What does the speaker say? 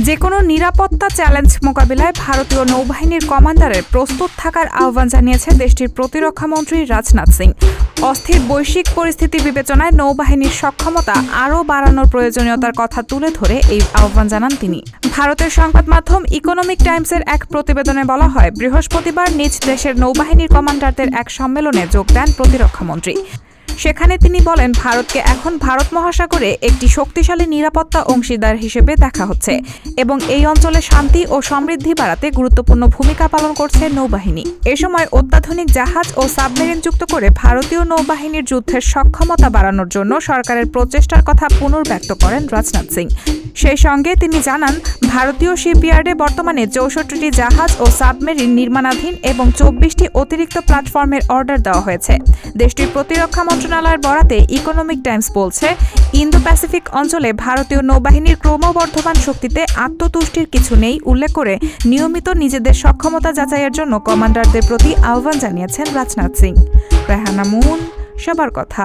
যেকোনো নিরাপত্তা চ্যালেঞ্জ মোকাবিলায় ভারতীয় নৌবাহিনীর কমান্ডারের প্রস্তুত থাকার আহ্বান জানিয়েছে দেশটির প্রতিরক্ষা মন্ত্রী রাজনাথ সিং। অস্থির বৈশ্বিক পরিস্থিতি বিবেচনায় নৌবাহিনীর সক্ষমতা আরও বাড়ানোর প্রয়োজনীয়তার কথা তুলে ধরে এই আহ্বান জানান তিনি। ভারতের সংবাদ মাধ্যম ইকোনমিক টাইমসের এক প্রতিবেদনে বলা হয়, বৃহস্পতিবার নিজ দেশের নৌবাহিনীর কমান্ডারদের এক সম্মেলনে যোগ দেন প্রতিরক্ষামন্ত্রী। সেখানে তিনি বলেন, ভারতকে এখন ভারত মহাসাগরে একটি শক্তিশালী নিরাপত্তা অংশীদার হিসেবে দেখা হচ্ছে এবং এই অঞ্চলে শান্তি ও সমৃদ্ধি বাড়াতে গুরুত্বপূর্ণ ভূমিকা পালন করছে নৌবাহিনী। এ সময় অত্যাধুনিক জাহাজ ও সাবমেরিন যুক্ত করে ভারতীয় নৌবাহিনীর যুদ্ধের সক্ষমতা বাড়ানোর জন্য সরকারের প্রচেষ্টার কথা পুনর্ব্যক্ত করেন রাজনাথ সিং। সেই সঙ্গে তিনি জানান, ভারতীয় শিপইয়ার্ডে বর্তমানে 64টি জাহাজ ও সাবমেরিন নির্মাণাধীন এবং 24টি অতিরিক্ত প্ল্যাটফর্মের অর্ডার দেওয়া হয়েছে। দেশটির প্রতিরক্ষা মন্ত্রণালয়ের বরাতে ইকোনমিক টাইমস বলছে, ইন্দো প্যাসিফিক অঞ্চলে ভারতীয় নৌবাহিনীর ক্রমবর্ধমান শক্তিতে আত্মতুষ্টির কিছু নেই উল্লেখ করে নিয়মিত নিজেদের সক্ষমতা যাচাইয়ের জন্য কমান্ডারদের প্রতি আহ্বান জানিয়েছেন রাজনাথ সিং। রেহানা মুন, সবার কথা।